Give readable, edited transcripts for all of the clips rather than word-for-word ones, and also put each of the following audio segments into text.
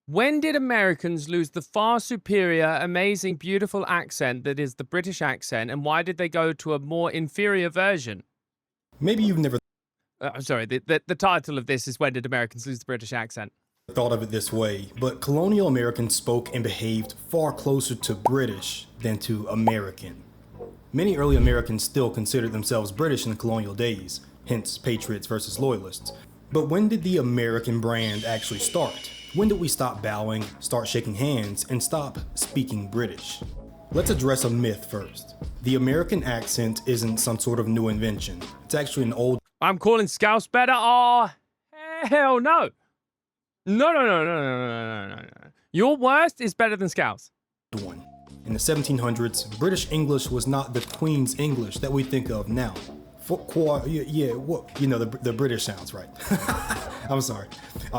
When did Americans lose the far superior, amazing, beautiful accent that is the British accent, and why did they go to a more inferior version? Maybe you've never I'm sorry, the title of this is When Did Americans Lose the British Accent? thought of it this way, but colonial Americans spoke and behaved far closer to British than to American. Many early Americans still considered themselves British in the colonial days, hence patriots versus loyalists. But when did the American brand actually start? When did we stop bowing, start shaking hands, and stop speaking British? Let's address a myth first. The American accent isn't some sort of new invention. It's actually an old I'm calling Scouse better? Oh, hell no. No. Your worst is better than Scouse. one. In the 1700s, British English was not the Queen's English that we think of now. The British sounds, right? I'm sorry.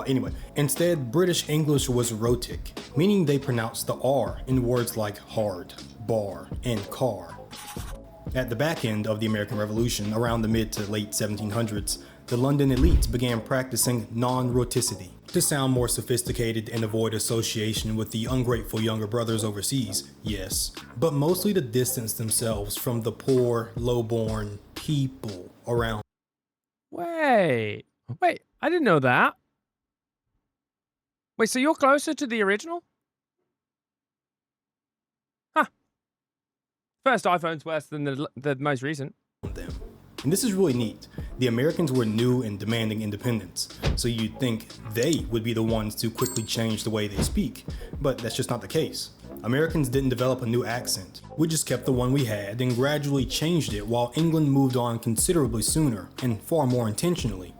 Anyway, instead, British English was rhotic, meaning they pronounced the R in words like hard, bar, and car. At the back end of the American Revolution, around the mid to late 1700s, the London elites began practicing non-roticity to sound more sophisticated and avoid association with the ungrateful younger brothers overseas, yes, but mostly to distance themselves from the poor, low-born people around. Wait, I didn't know that. Wait, so you're closer to the original? Huh. First iPhone's worse than the most recent. Them. And this is really neat. The Americans were new and demanding independence, so you'd think they would be the ones to quickly change the way they speak, but that's just not the case. Americans didn't develop a new accent. We just kept the one we had and gradually changed it while England moved on considerably sooner and far more intentionally.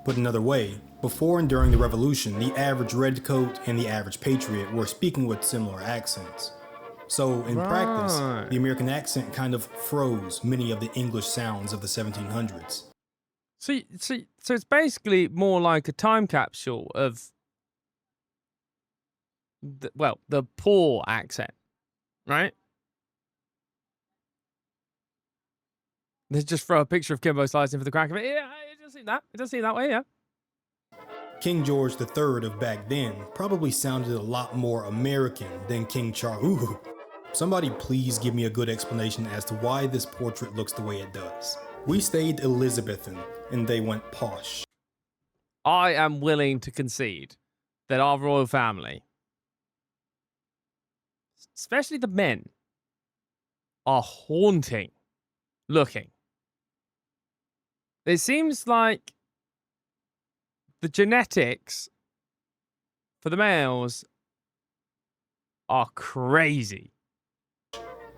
Put another way, before and during the Revolution, the average redcoat and the average patriot were speaking with similar accents. So, in practice, the American accent kind of froze many of the English sounds of the 1700s. So it's basically more like a time capsule of, the poor accent, right? Let's just throw a picture of Kimbo slicing for the crack of it. Yeah, it does seem that. It does seem that way, yeah. King George III of back then probably sounded a lot more American than King Charles. Ooh. Somebody please give me a good explanation as to why this portrait looks the way it does. We stayed Elizabethan, and they went posh. I am willing to concede that our royal family, especially the men, are haunting looking. It seems like the genetics for the males are crazy.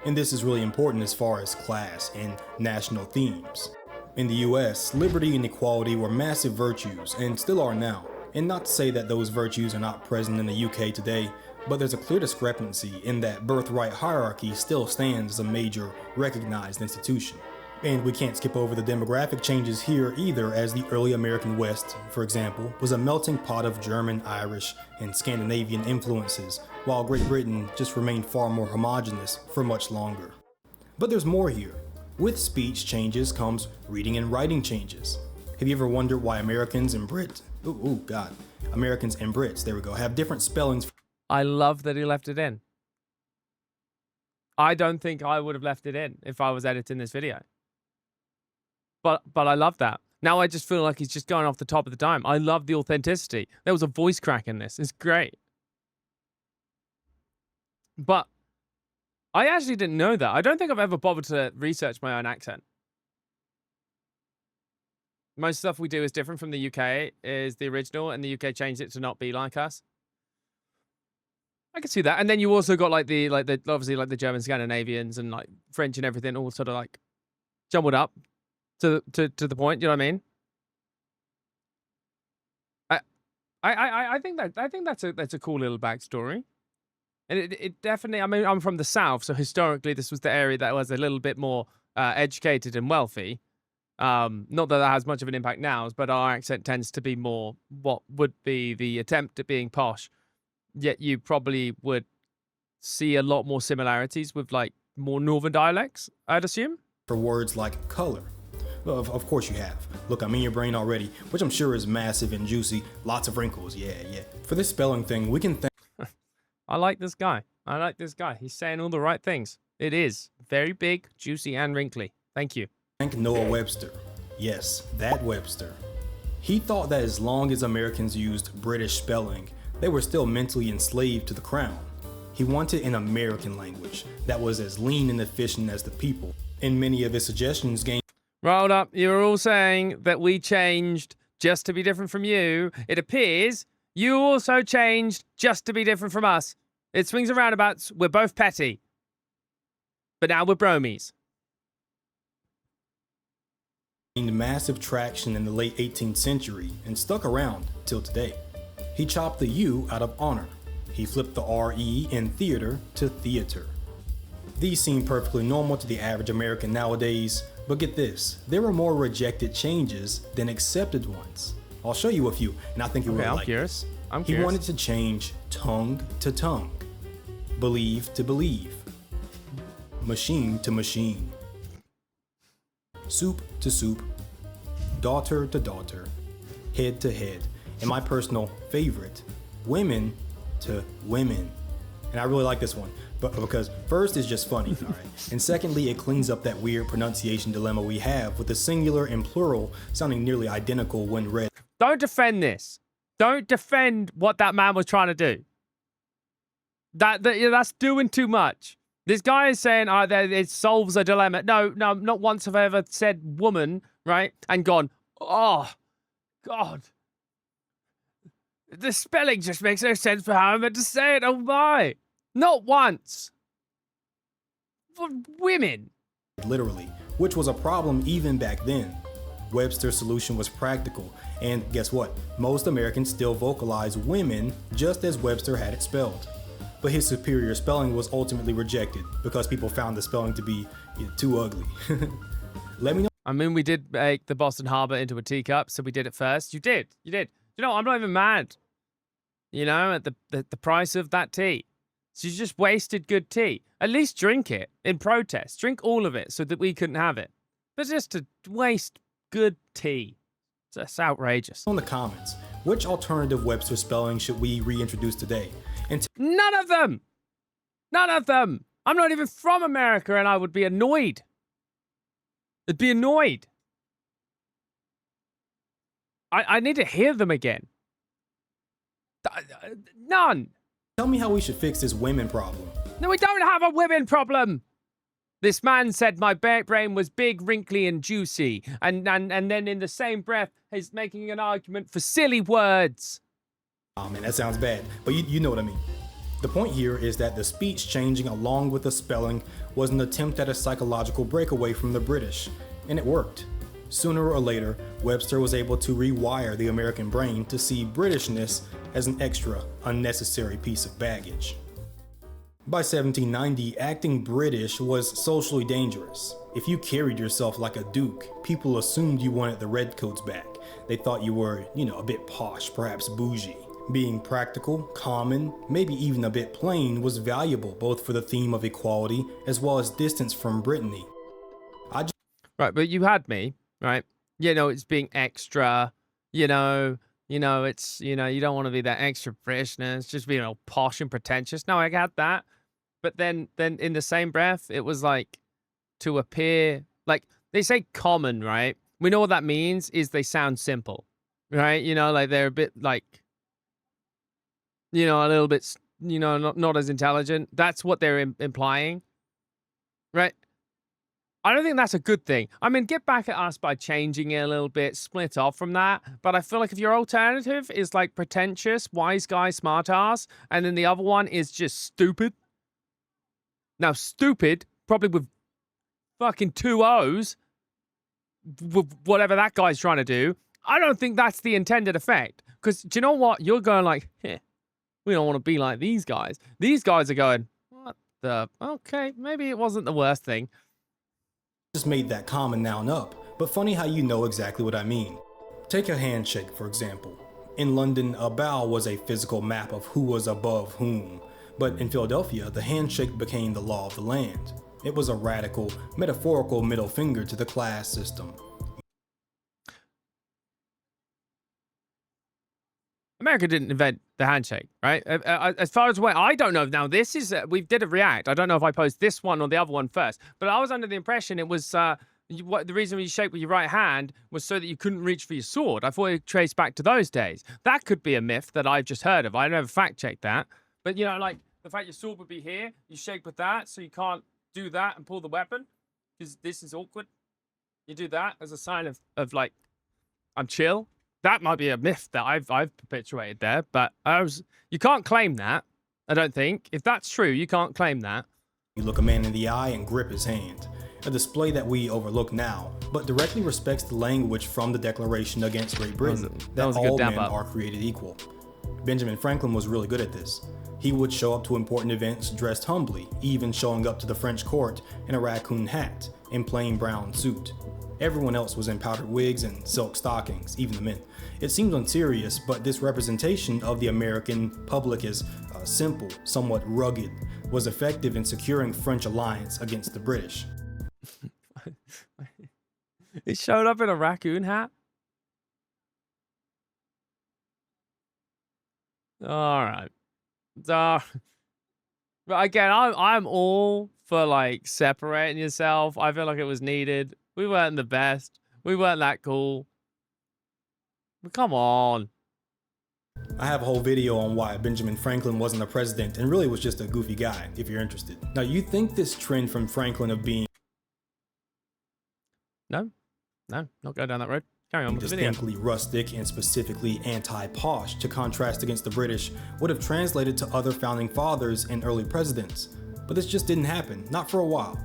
And this is really important as far as class and national themes. In the US, liberty and equality were massive virtues and still are now. And not to say that those virtues are not present in the UK today, but there's a clear discrepancy in that birthright hierarchy still stands as a major recognized institution. And we can't skip over the demographic changes here either, as the early American West, for example, was a melting pot of German, Irish, and Scandinavian influences, while Great Britain just remained far more homogenous for much longer. But there's more here. With speech changes comes reading and writing changes. Have you ever wondered why Americans and Brits, Americans and Brits, there we go, have different spellings? I love that he left it in. I don't think I would have left it in if I was editing this video. But I love that. Now I just feel like he's just going off the top of the dime. I love the authenticity. There was a voice crack in this. It's great. But I actually didn't know that. I don't think I've ever bothered to research my own accent. Most stuff we do is different from the UK, is the original, and the UK changed it to not be like us. I can see that. And then you also got like the obviously like the German Scandinavians and like French and everything all sort of like jumbled up to the point, you know what I mean? I think that's a cool little backstory. And it definitely, I mean, I'm from the South, so historically this was the area that was a little bit more educated and wealthy. Not that has much of an impact now, but our accent tends to be more what would be the attempt at being posh. Yet you probably would see a lot more similarities with like more northern dialects, I'd assume. For words like color. Well, of course you have. Look, I'm in your brain already, which I'm sure is massive and juicy. Lots of wrinkles, yeah. For this spelling thing, we can I like this guy. I like this guy. He's saying all the right things. It is very big, juicy, and wrinkly. Thank you. thank Noah Webster. Yes, that Webster. He thought that as long as Americans used British spelling, they were still mentally enslaved to the crown. He wanted an American language that was as lean and efficient as the people, and many of his suggestions gained. Rolled up. You were all saying that we changed just to be different from you. It appears you also changed just to be different from us. It swings and roundabouts. We're both petty. But now we're bromies. Gained massive traction in the late 18th century and stuck around till today. He chopped the U out of honor. He flipped the RE in theater to theater. These seem perfectly normal to the average American nowadays, but get this, there were more rejected changes than accepted ones. I'll show you a few, and I think you will like curious. this. I'm He curious. wanted to change tongue to tongue, believe to believe, machine to machine, soup to soup, daughter to daughter, head to head, and my personal favorite, women to women. And I really like this one, but because first it's just funny, all right? And secondly, it cleans up that weird pronunciation dilemma we have with the singular and plural sounding nearly identical when read. Don't defend this. Don't defend what that man was trying to do. That's doing too much. This guy is saying, that it solves a dilemma. No, not once have I ever said woman, right? And gone, oh, God. The spelling just makes no sense for how I'm meant to say it. Oh, my. Not once. For women. Literally, which was a problem even back then. Webster's solution was practical, and guess what? Most Americans still vocalize women just as Webster had it spelled. But his superior spelling was ultimately rejected because people found the spelling to be too ugly. Let me know. I mean, we did make the Boston Harbor into a teacup, so we did it first. You did. You know, I'm not even mad. You know, at the price of that tea. So you just wasted good tea. At least drink it in protest. Drink all of it so that we couldn't have it. But just to waste good tea. It's outrageous. In the comments, which alternative Webster spelling should we reintroduce today? And None of them! None of them! I'm not even from America and I would be annoyed. I'd be annoyed. I need to hear them again. None! tell me how we should fix this women problem. No, we don't have a women problem. This man said my brain was big, wrinkly, and juicy. And then in the same breath, he's making an argument for silly words. Oh man, that sounds bad, but you know what I mean. The point here is that the speech changing along with the spelling was an attempt at a psychological breakaway from the British, and it worked. Sooner or later, Webster was able to rewire the American brain to see Britishness as an extra, unnecessary piece of baggage. By 1790, acting British was socially dangerous. If you carried yourself like a duke, people assumed you wanted the redcoats back. They thought you were, a bit posh, perhaps bougie. Being practical, common, maybe even a bit plain was valuable both for the theme of equality as well as distance from Brittany. Right, but you had me, right? It's being extra, it's, you don't want to be that extra Britishness, just being all posh and pretentious. No, I got that. But then in the same breath, it was like to appear, like they say common, right? We know what that means is they sound simple, right? Like they're a bit like, a little bit, not as intelligent. That's what they're implying, right? I don't think that's a good thing. I mean, get back at us by changing it a little bit, split off from that. But I feel like if your alternative is like pretentious, wise guy, smart ass, and then the other one is just stupid. Now, stupid, probably with fucking 2 O's, whatever that guy's trying to do. I don't think that's the intended effect. Because do you know what? You're going like, we don't want to be like these guys. These guys are going, what the? Okay, maybe it wasn't the worst thing. Just made that common noun up, but funny how you know exactly what I mean. Take a handshake, for example. In London, a bow was a physical map of who was above whom, but in Philadelphia, the handshake became the law of the land. It was a radical, metaphorical middle finger to the class system. America didn't invent the handshake, right? As far as I don't know. Now, this is, we did a react. I don't know if I posted this one or the other one first, but I was under the impression it was, the reason you shake with your right hand was so that you couldn't reach for your sword. I thought it traced back to those days. That could be a myth that I've just heard of. I never fact checked that. But, like the fact your sword would be here, you shake with that, so you can't do that and pull the weapon because this is awkward. You do that as a sign of like, I'm chill. That might be a myth that I've perpetuated there, but you can't claim that. I don't think. If that's true, you can't claim that. You look a man in the eye and grip his hand. A display that we overlook now, but directly respects the language from the Declaration against Great Britain that all men are created equal. Benjamin Franklin was really good at this. He would show up to important events dressed humbly, even showing up to the French court in a raccoon hat and plain brown suit. Everyone else was in powdered wigs and silk stockings, even the men. It seems unserious, but this representation of the American public as simple, somewhat rugged, was effective in securing French alliance against the British. He showed up in a raccoon hat? All right. But again, I'm all for like separating yourself. I feel like it was needed. We weren't the best. We weren't that cool. But come on. I have a whole video on why Benjamin Franklin wasn't a president and really was just a goofy guy, if you're interested. Now, you think this trend from Franklin of being No, not go down that road. Carry on with the video. Distinctly rustic and specifically anti-posh to contrast against the British would have translated to other founding fathers and early presidents. But this just didn't happen, not for a while.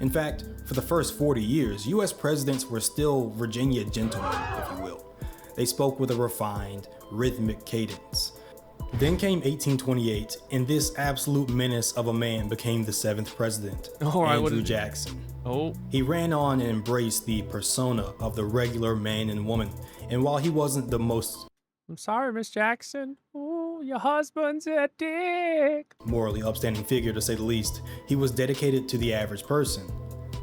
In fact, for the first 40 years, US presidents were still Virginia gentlemen, if you will. They spoke with a refined, rhythmic cadence. Then came 1828, and this absolute menace of a man became the 7th president, Andrew Jackson. He ran on and embraced the persona of the regular man and woman, and while he wasn't the most I'm sorry, Miss Jackson. Oh, your husband's a dick. Morally upstanding figure, to say the least, he was dedicated to the average person.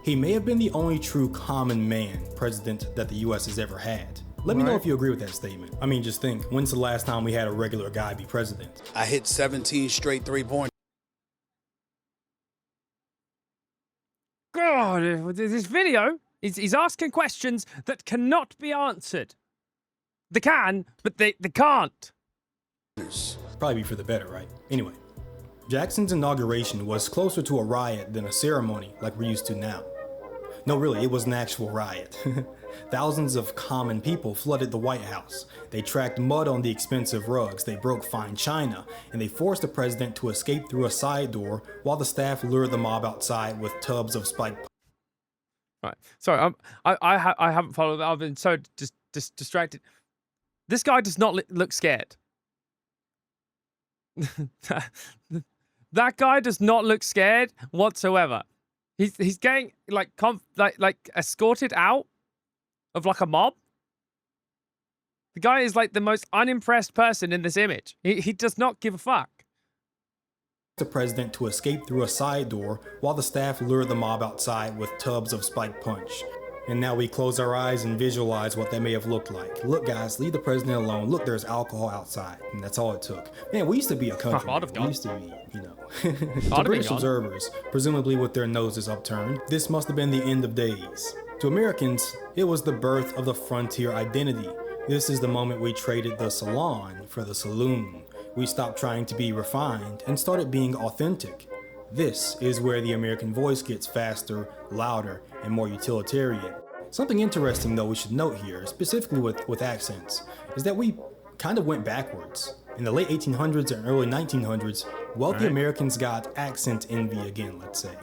He may have been the only true common man president that the US has ever had. Let me know if you agree with that statement. I mean, just think, when's the last time we had a regular guy be president? I hit 17 straight three-pointers. God, this video, he's asking questions that cannot be answered. They can, but they can't. Probably be for the better, right? Anyway, Jackson's inauguration was closer to a riot than a ceremony like we're used to now. No, really, it was an actual riot. Thousands of common people flooded the White House. They tracked mud on the expensive rugs, they broke fine china, and they forced the president to escape through a side door while the staff lured the mob outside with tubs of spiked. Right. Sorry, I haven't followed that. I've been so distracted. This guy does not look scared. That guy does not look scared whatsoever. He's getting like escorted out of like a mob. The guy is like the most unimpressed person in this image. He does not give a fuck. The president to escape through a side door while the staff lured the mob outside with tubs of spiked punch. And now we close our eyes and visualize what that may have looked like. Look, guys, leave the president alone. Look, there's alcohol outside. And that's all it took. Man, we used to be a country. We used to be, you know. To British observers, presumably with their noses upturned, this must have been the end of days. To Americans, it was the birth of the frontier identity. This is the moment we traded the salon for the saloon. We stopped trying to be refined and started being authentic. This is where the American voice gets faster, louder, and more utilitarian. Something interesting though we should note here, specifically with accents, is that we kind of went backwards. In the late 1800s and early 1900s, wealthy Americans got accent envy again, let's say.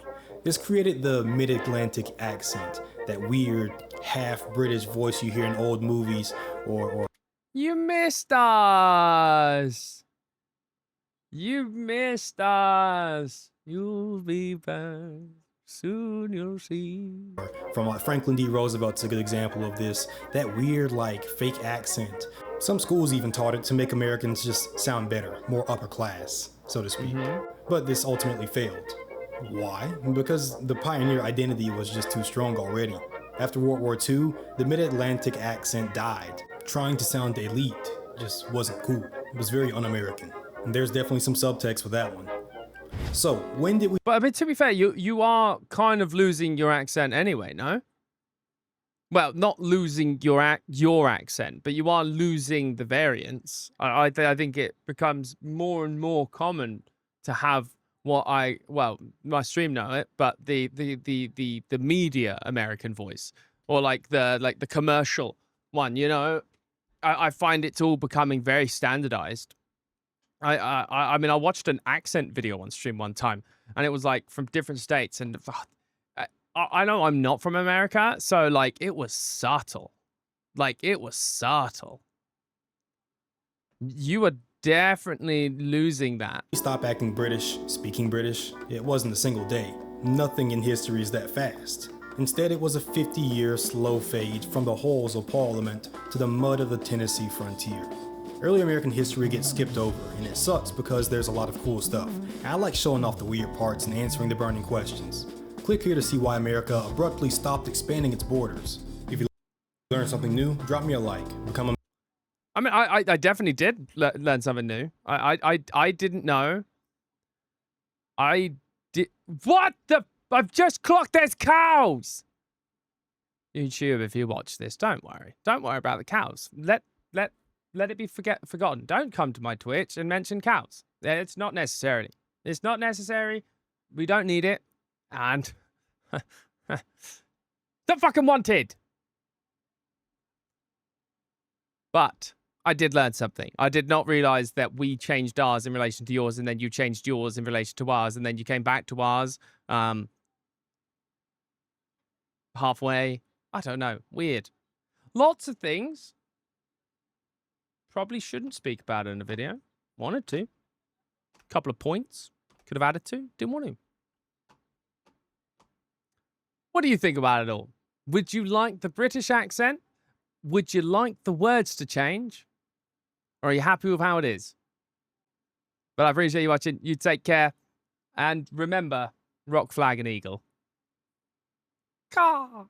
This created the mid-Atlantic accent, that weird half-British voice you hear in old movies or You missed us. You missed us. You'll be back. Soon you'll see. From Franklin D. Roosevelt's a good example of this, that weird like fake accent. Some schools even taught it to make Americans just sound better, more upper class, so to speak. But this ultimately failed. Why? Because the pioneer identity was just too strong already. After World War II, the mid-Atlantic accent died. Trying to sound elite just wasn't cool. It was very un-American. And there's definitely some subtext with that one. So, when did we... But I mean, to be fair, you are kind of losing your accent anyway, no? Well, not losing your accent, but you are losing the variants. I think it becomes more and more common to have what my stream know it, but the media American voice, or like the commercial one, you know. I find it's all becoming very standardized. I mean, I watched an accent video on stream one time, and it was like from different states, and I know I'm not from America, so like it was subtle. Like it was subtle. You were definitely losing that. stop acting British, speaking British? It wasn't a single day. Nothing in history is that fast. Instead, it was a 50-year slow fade from the halls of Parliament to the mud of the Tennessee frontier. Early American history gets skipped over, and it sucks because there's a lot of cool stuff. I like showing off the weird parts and answering the burning questions. Click here to see why America abruptly stopped expanding its borders. If you learn something new, drop me a like. Become a... I mean, I definitely did learn something new. I didn't know. I did. What the? I've just clocked there's cows. YouTube, if you watch this, don't worry. Don't worry about the cows. Let it be forgotten. Don't come to my Twitch and mention cows. It's not necessary. It's not necessary. We don't need it. And not fucking wanted. But I did learn something. I did not realize that we changed ours in relation to yours, and then you changed yours in relation to ours, and then you came back to ours halfway. I don't know. Weird. Lots of things. Probably shouldn't speak about it in a video. Wanted to. Couple of points. Could have added to. Didn't want to. What do you think about it all? Would you like the British accent? Would you like the words to change? Or are you happy with how it is? But I appreciate you watching. You take care. And remember, rock, flag, and eagle. Caw.